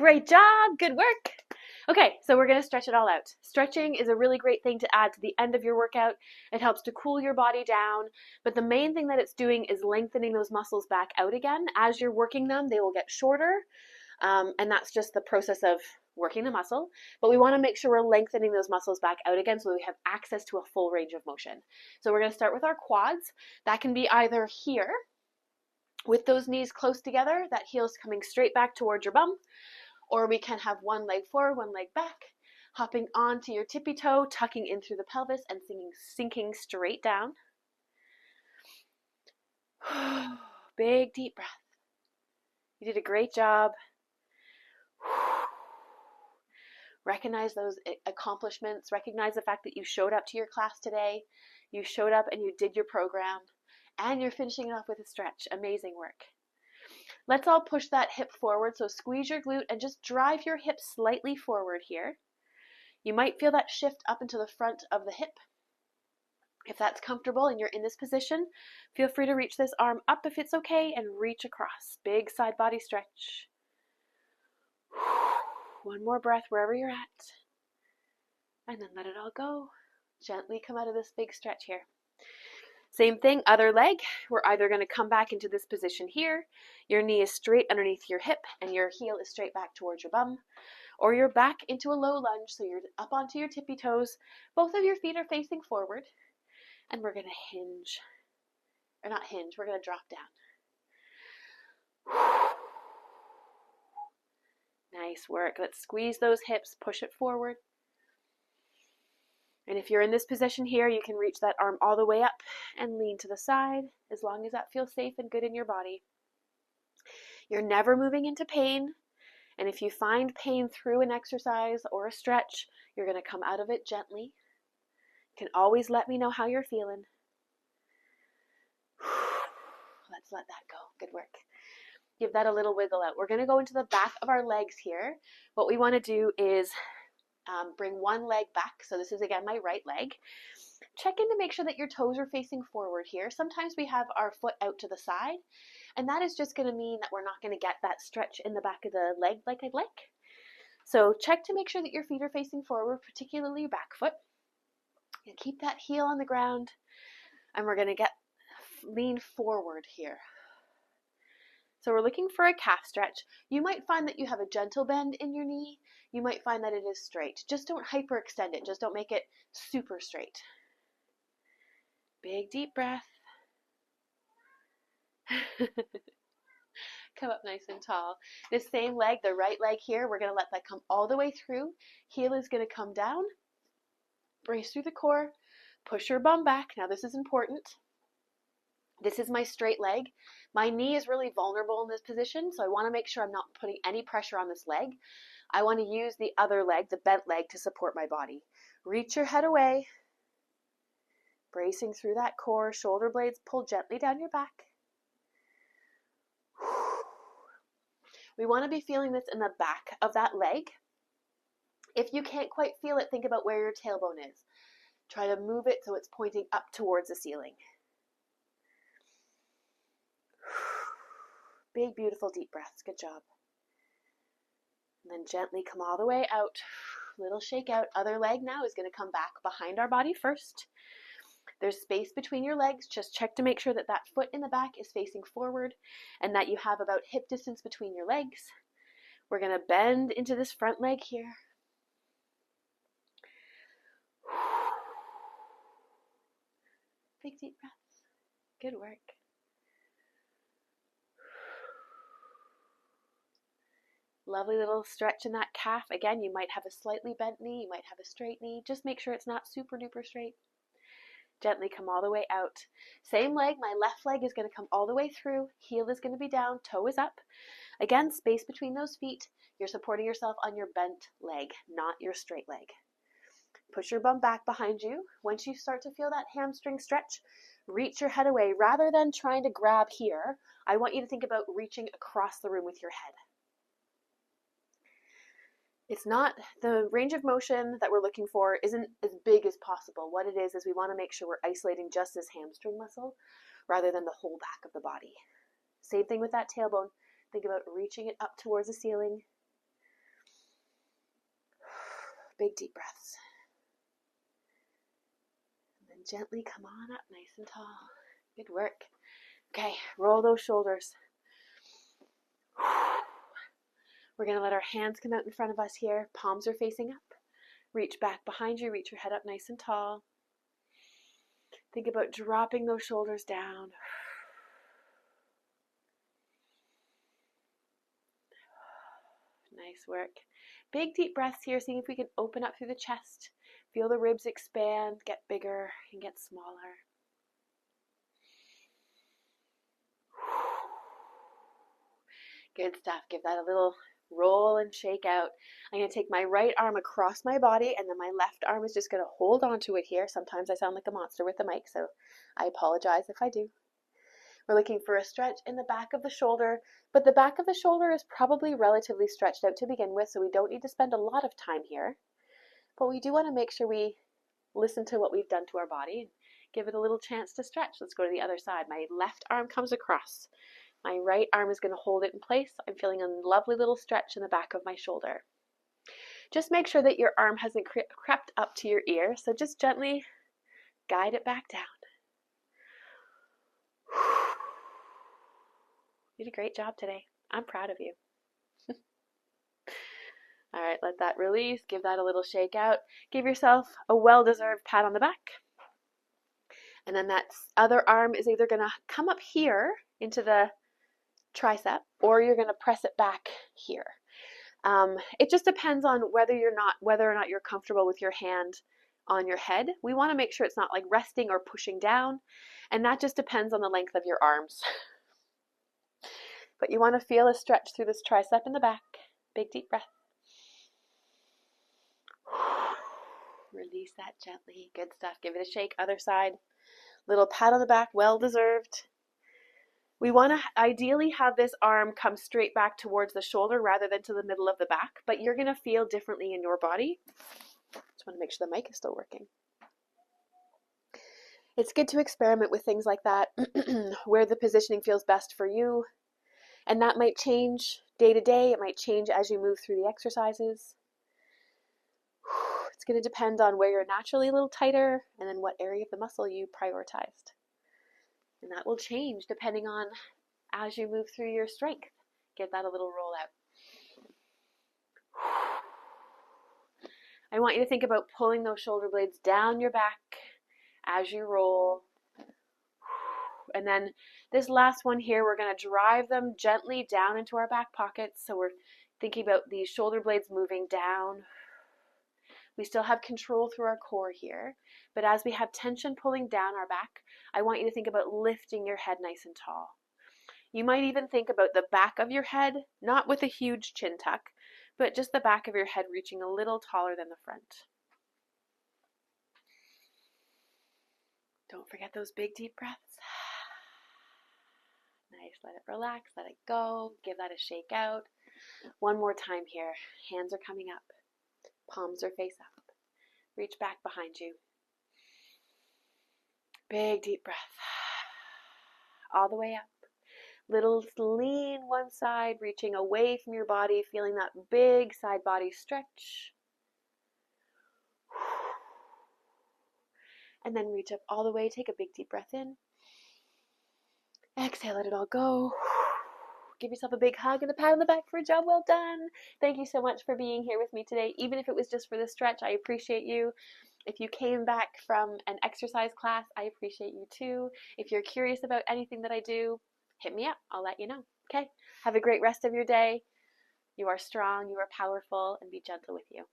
Great job. Good work. Okay, so we're going to stretch it all out. Stretching is a really great thing to add to the end of your workout. It helps to cool your body down, but the main thing that it's doing is lengthening those muscles back out again. As you're working them, they will get shorter, and that's just the process of working the muscle. But we want to make sure we're lengthening those muscles back out again so we have access to a full range of motion. So we're going to start with our quads. That can be either here, with those knees close together, that heel's coming straight back towards your bum, or we can have one leg forward, one leg back, hopping onto your tippy toe, tucking in through the pelvis and sinking straight down. Big deep breath. You did a great job. Recognize those accomplishments. Recognize the fact that you showed up to your class today. You showed up and you did your program, and you're finishing it off with a stretch. Amazing work. Let's all push that hip forward. So squeeze your glute and just drive your hip slightly forward here. You might feel that shift up into the front of the hip. If that's comfortable and you're in this position, feel free to reach this arm up if it's okay and reach across. Big side body stretch. One more breath wherever you're at. And then let it all go. Gently come out of this big stretch here. Same thing, other leg. We're either going to come back into this position here. Your knee is straight underneath your hip and your heel is straight back towards your bum. Or you're back into a low lunge, so you're up onto your tippy toes. Both of your feet are facing forward. And we're going to hinge. Or not hinge, we're going to drop down. Nice work. Let's squeeze those hips, push it forward. And if you're in this position here, you can reach that arm all the way up and lean to the side, as long as that feels safe and good in your body. You're never moving into pain. And if you find pain through an exercise or a stretch, you're going to come out of it gently. You can always let me know how you're feeling. Let's let that go. Good work. Give that a little wiggle out. We're going to go into the back of our legs here. What we want to do is bring one leg back. So this is again my right leg. Check in to make sure that your toes are facing forward here. Sometimes we have our foot out to the side, and that is just going to mean that we're not going to get that stretch in the back of the leg like I'd like. So check to make sure that your feet are facing forward, particularly your back foot. You keep that heel on the ground, and we're going to lean forward here. So we're looking for a calf stretch. You might find that you have a gentle bend in your knee. You might find that it is straight. Just don't hyperextend it. Just don't make it super straight. Big deep breath. Come up nice and tall. This same leg, the right leg here, we're going to let that come all the way through. Heel is going to come down. Brace through the core. Push your bum back. Now this is important. This is my straight leg. My knee is really vulnerable in this position, so I want to make sure I'm not putting any pressure on this leg. I want to use the other leg, the bent leg, to support my body. Reach your head away. Bracing through that core. Shoulder blades pull gently down your back. We want to be feeling this in the back of that leg. If you can't quite feel it, think about where your tailbone is. Try to move it so it's pointing up towards the ceiling. Big, beautiful, deep breaths. Good job. And then gently come all the way out. Little shake out. Other leg now is going to come back behind our body first. There's space between your legs. Just check to make sure that that foot in the back is facing forward and that you have about hip distance between your legs. We're going to bend into this front leg here. Big deep breaths. Good work. Lovely little stretch in that calf. Again, you might have a slightly bent knee, you might have a straight knee. Just make sure it's not super duper straight. Gently come all the way out. Same leg, my left leg is going to come all the way through. Heel is going to be down, toe is up. Again, space between those feet. You're supporting yourself on your bent leg, not your straight leg. Push your bum back behind you. Once you start to feel that hamstring stretch, reach your head away. Rather than trying to grab here, I want you to think about reaching across the room with your head. It's not, the range of motion that we're looking for isn't as big as possible. What it is we want to make sure we're isolating just this hamstring muscle rather than the whole back of the body. Same thing with that tailbone. Think about reaching it up towards the ceiling. Big deep breaths. And then gently come on up nice and tall. Good work. Okay, roll those shoulders. We're going to let our hands come out in front of us here. Palms are facing up. Reach back behind you. Reach your head up nice and tall. Think about dropping those shoulders down. Nice work. Big deep breaths here, seeing if we can open up through the chest. Feel the ribs expand, get bigger, and get smaller. Good stuff. Give that a little roll and shake out. I'm going to take my right arm across my body, and then my left arm is just going to hold onto it here. Sometimes I sound like a monster with the mic, so I apologize if I do. We're looking for a stretch in the back of the shoulder, but the back of the shoulder is probably relatively stretched out to begin with, so we don't need to spend a lot of time here. But we do want to make sure we listen to what we've done to our body and give it a little chance to stretch. Let's go to the other side. My left arm comes across. My right arm is going to hold it in place. I'm feeling a lovely little stretch in the back of my shoulder. Just make sure that your arm hasn't crept up to your ear, so just gently guide it back down. You did a great job today. I'm proud of you. All right, let that release. Give that a little shake out. Give yourself a well-deserved pat on the back. And then that other arm is either going to come up here into the tricep, or you're going to press it back here. It just depends on whether or not you're comfortable with your hand on your head. We want to make sure it's not like resting or pushing down, and that just depends on the length of your arms. But you want to feel a stretch through this tricep in the back. Big deep breath. Release that gently. Good stuff. Give it a shake. Other side. Little pat on the back. Well deserved. We want to ideally have this arm come straight back towards the shoulder rather than to the middle of the back, but you're going to feel differently in your body. Just want to make sure the mic is still working. It's good to experiment with things like that, where the positioning feels best for you. And that might change day to day. It might change as you move through the exercises. It's going to depend on where you're naturally a little tighter and then what area of the muscle you prioritized. And that will change depending on as you move through your strength. Give that a little roll out. I want you to think about pulling those shoulder blades down your back as you roll. And then this last one here, we're going to drive them gently down into our back pockets. So we're thinking about these shoulder blades moving down. We still have control through our core here, but as we have tension pulling down our back, I want you to think about lifting your head nice and tall. You might even think about the back of your head, not with a huge chin tuck, but just the back of your head reaching a little taller than the front. Don't forget those big deep breaths. Nice, let it relax, let it go, give that a shake out. One more time here. Hands are coming up. Palms are face up. Reach back behind you. Big deep breath. All the way up. Little lean one side, reaching away from your body, feeling that big side body stretch. And then reach up all the way. Take a big deep breath in. Exhale, let it all go. Give yourself a big hug and a pat on the back for a job well done. Thank you so much for being here with me today. Even if it was just for the stretch, I appreciate you. If you came back from an exercise class, I appreciate you too. If you're curious about anything that I do, hit me up. I'll let you know. Okay? Have a great rest of your day. You are strong, you are powerful, and be gentle with you.